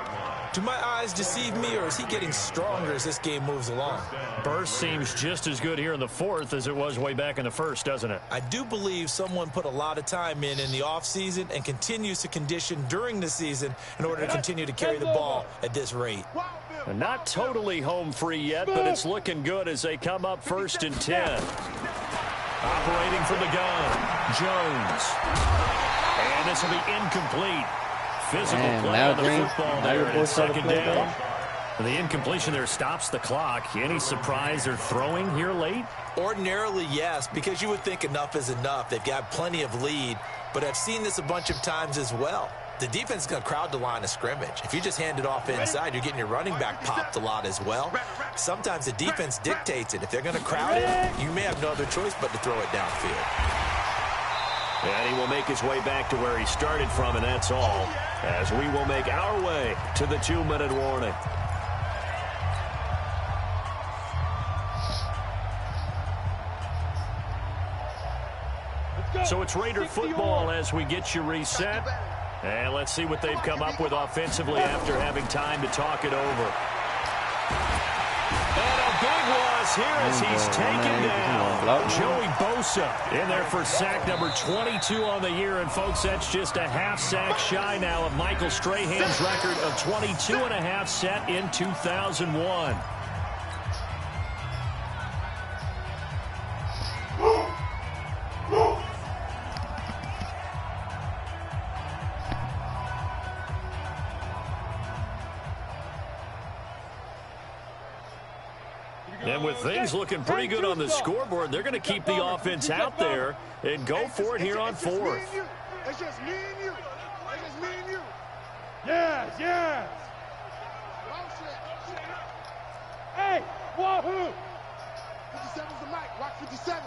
Do my eyes deceive me, or is he getting stronger as this game moves along? Burst seems just as good here in the 4th as it was way back in the 1st, doesn't it? I do believe someone put a lot of time in the offseason and continues to condition during the season in order to continue to carry the ball at this rate. Not totally home free yet, but it's looking good as they come up 1st and 10. Operating from the gun, Jones. And this will be incomplete. Physical play on the football there in 2nd down. The incompletion there stops the clock. Any surprise they're throwing here late? Ordinarily, yes, because you would think enough is enough. They've got plenty of lead, but I've seen this a bunch of times as well. The defense is going to crowd the line of scrimmage. If you just hand it off inside, you're getting your running back popped a lot as well. Sometimes the defense dictates it. If they're going to crowd it, you may have no other choice but to throw it downfield. And he will make his way back to where he started from, and that's all, as we will make our way to the 2-minute warning. So it's Raider football as we get you reset. And let's see what they've come up with offensively after having time to talk it over. And a big loss here as he's taken down. Joey Bosa in there for sack number 22 on the year. And, folks, that's just a half sack shy now of Michael Strahan's record of 22.5 set in 2001. And with things looking pretty good on the scoreboard, they're going to keep the offense out there and go for it here on 4th. It's just me and you. It's just me and you. Yes, yes. Hey, wahoo. 57's the mic. Watch 57.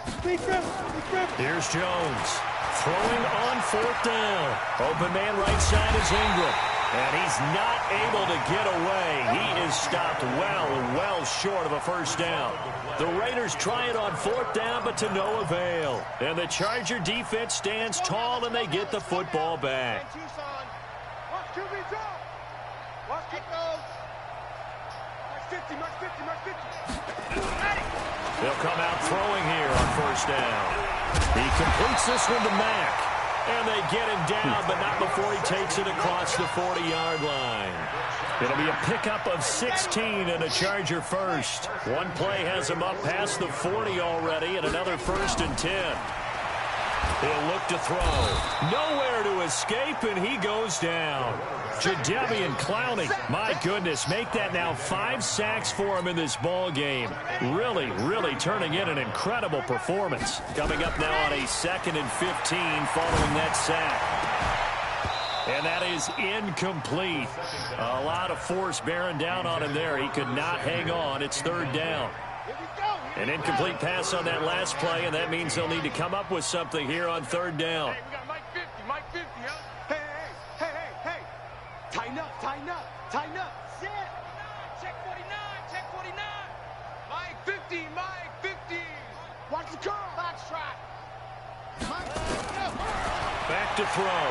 Here's Jones throwing on 4th down. Open man right side is Ingram. And he's not able to get away. He is stopped well short of a first down. The Raiders try it on 4th down, but to no avail. And the Charger defense stands tall, and they get the football back. They'll come out throwing here on 1st down. He completes this one to Mack. And they get him down, but not before he takes it across the 40-yard line. It'll be a pickup of 16 and a Charger first. One play has him up past the 40 already, and another 1st and 10. He'll look to throw. Nowhere to escape, and he goes down. Jadeveon Clowney, my goodness, make that now 5 sacks for him in this ball game. Really turning in an incredible performance. Coming up now on a 2nd and 15 following that sack. And that is incomplete. A lot of force bearing down on him there. He could not hang on. It's 3rd down. An incomplete pass on that last play, and that means they'll need to come up with something here on 3rd down. Hey, we got Mike 50, huh? Hey. Tighten up. Sit. Check 49. Mike 50. Watch the curl. Box trap. Back to throw.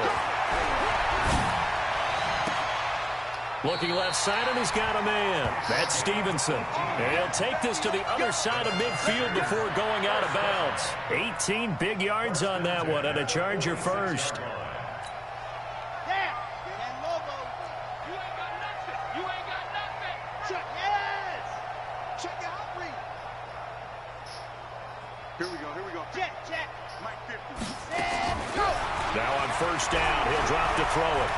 Looking left side, and he's got a man. That's Stevenson. And he'll take this to the other side of midfield before going out of bounds. 18 big yards on that one, and a Charger first. Here we go. Check. Mike 50. Now on 1st down, he'll drop to throw it.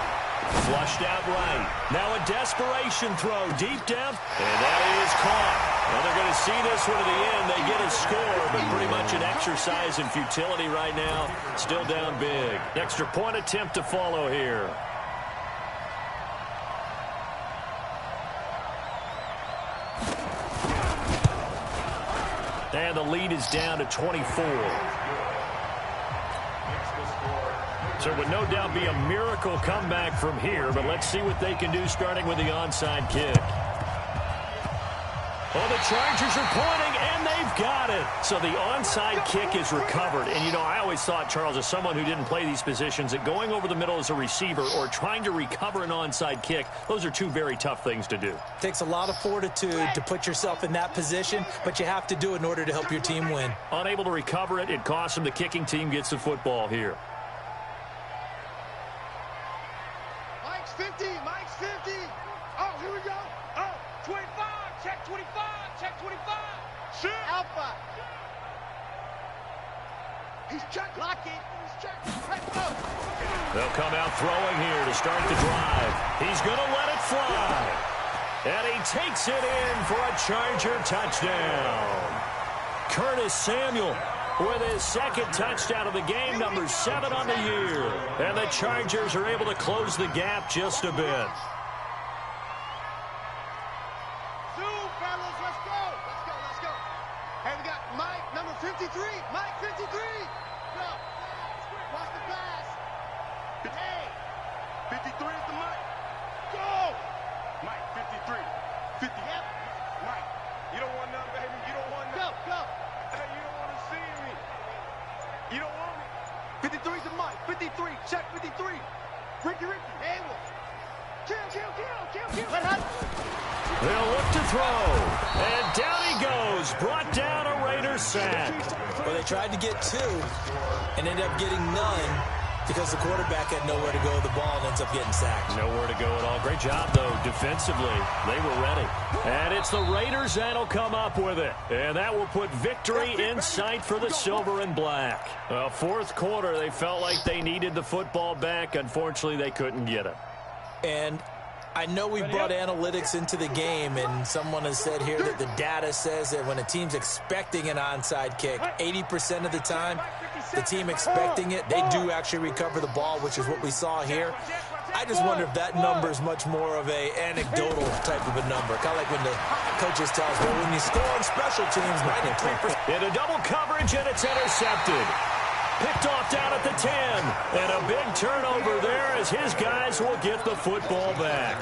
Flushed out right. Now a desperation throw deep down. And that is caught. Well, they're going to see this one to the end. They get a score, but pretty much an exercise in futility right now. Still down big. Extra point attempt to follow here. And the lead is down to 24. So it would no doubt be a miracle comeback from here, but let's see what they can do starting with the onside kick. Well, the Chargers are pointing, and they've got it. So the onside kick is recovered. And, you know, I always thought, Charles, as someone who didn't play these positions, that going over the middle as a receiver or trying to recover an onside kick, those are two very tough things to do. It takes a lot of fortitude to put yourself in that position, but you have to do it in order to help your team win. Unable to recover it, it costs them. The kicking team gets the football here. Mike's 50, Mike's 50. Oh, here we go. Oh, 25, check 25, check 25. Shit. Alpha. He's checked. Lock it. He's checked. Let's go. They'll come out throwing here to start the drive. He's going to let it fly. And he takes it in for a Charger touchdown. Curtis Samuel with his second touchdown of the game, number 7 on the year. And the Chargers are able to close the gap just a bit. Zoom, fellas. Let's go. Let's go. Let's go. Hey, we got Mike, number 53. Mike, 53. Go. Watch the pass. Hey. 53 is the Mike. Go. Mike, 53. 50. Yep. Mike, you don't want none, baby. You don't want none. Go, go. Hey, you don't want to see me. You don't want me. 53 is the Mike. 53. Check 53. Ricky. Hey, kill. Let her. They'll look to throw. And down he goes. Brought down a Raiders sack. Well, they tried to get 2 and ended up getting none because the quarterback had nowhere to go with the ball and ends up getting sacked. Nowhere to go at all. Great job, though, defensively. They were ready. And it's the Raiders that'll come up with it. And that will put victory in sight for the silver and black. Fourth quarter, they felt like they needed the football back. Unfortunately, they couldn't get it. And I know we brought analytics into the game, and someone has said here that the data says that when a team's expecting an onside kick, 80% of the time, the team expecting it, they do actually recover the ball, which is what we saw here. I just wonder if that number is much more of a anecdotal type of a number. Kind of like when the coaches tell us, well, when you score on special teams, 93%. Into double coverage, and it's intercepted. Picked off down at the 10. And a big turnover there as his guys will get the football back.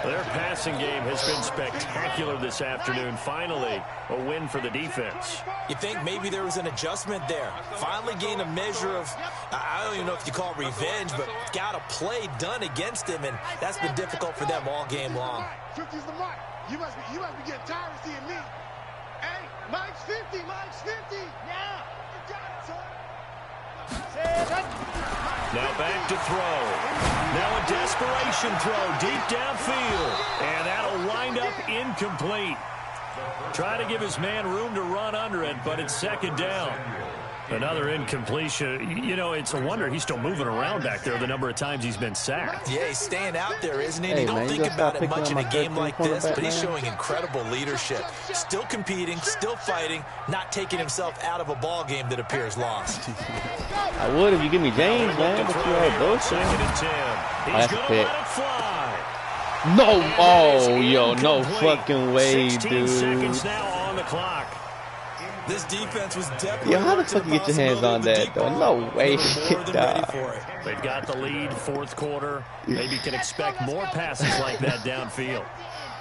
Their passing game has been spectacular this afternoon. Finally, a win for the defense. You think maybe there was an adjustment there. Finally gained a measure of, I don't even know if you call it revenge, but got a play done against him, and that's been difficult for them all game long. 50's the Mike. You must be getting tired of seeing me. Hey, Mike's 50, Mike's 50. Now, you got it, son. Now back to throw. Now a desperation throw deep downfield. And that'll wind up incomplete. Try to give his man room to run under it, but it's second down. Another incompletion. You know, it's a wonder he's still moving around back there the number of times he's been sacked. Yeah, he's staying out there, isn't he? Hey, You don't man, think you about gotta it stop much in a picking on game my like third this, but cornerback, he's man. showing incredible leadership. Still competing, still fighting, not taking himself out of a ball game that appears lost. I would if you give me James, man, but you all bullshit. Second and 10. He's that's going a to pick. let it fly. No, And oh, it is yo, no incomplete. fucking way, 16 dude. seconds now on the clock. This defense was definitely Yo, how the alert to fuck you get your hands possibility on of the that, deep though? ball, No and way. they were more than ready Nah. for it. They've got the lead, fourth quarter. Maybe can expect more passes like that downfield.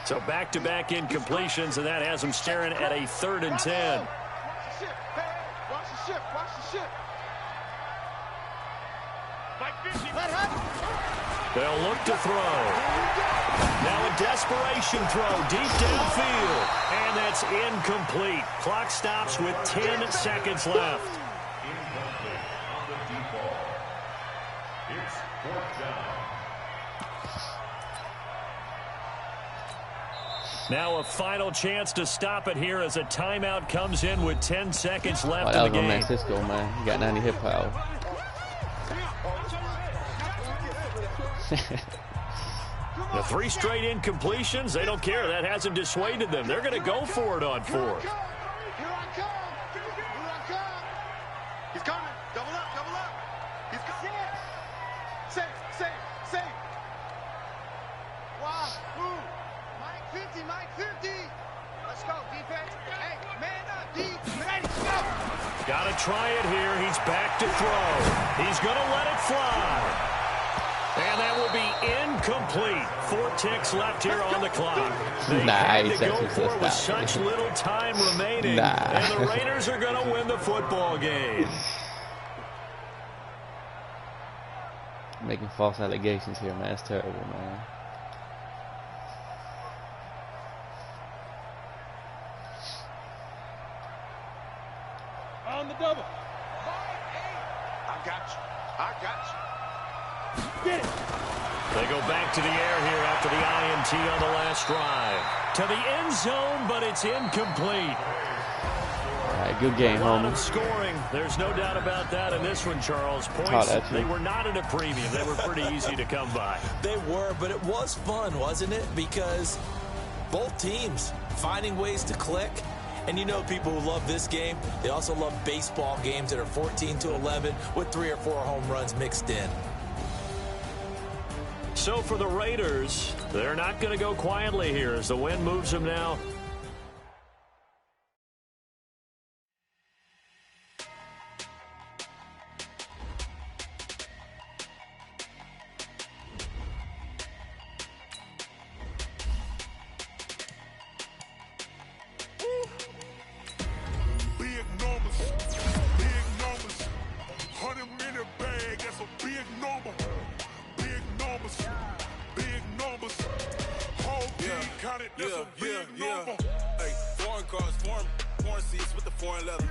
So back-to-back incompletions, and that has them staring at a 3rd and 10. Watch the ship. Hey, watch the ship. Watch the ship. Mike 50. Let her. They'll look to throw. Now a desperation throw deep downfield. And that's incomplete. Clock stops with 10 seconds left. Incomplete on the deep ball. It's 4th down. Now a final chance to stop it here as a timeout comes in with 10 seconds Oh, left that in was the my man game. Cisco, man. He got 90 hit power. The 3 straight incompletions, they don't care. That hasn't dissuaded them. They're going to go for it on 4th. Here I come. Here I come. He's coming. Double up. Double up. He's coming. Save. Wow. Mike 50. Let's go, defense. Hey, man up. Got to try it here. He's back to throw. He's going to let it fly. And that will be incomplete. 4 ticks left here on the clock. They had to go for it with such little time remaining. And the Raiders are going to win the football game. Making false allegations here, man. That's terrible, man. On the double. I got you. I got you. Get it. They go back to the air here after the INT on the last drive. To the end zone, but it's incomplete. All right, good game, A lot homie. of scoring. There's no doubt about that in this one, Charles. Points, they were not at a premium. They were pretty easy to come by. They were, but it was fun, wasn't it? Because both teams finding ways to click. And you know people who love this game, they also love baseball games that are 14-11 with 3 or 4 home runs mixed in. So for the Raiders, they're not going to go quietly here as the wind moves them now. Big numbers, 100-minute bag, that's a big number. Big numbers, whole team counted, that's a big number. Hey, foreign cars, foreign seats with the foreign leather.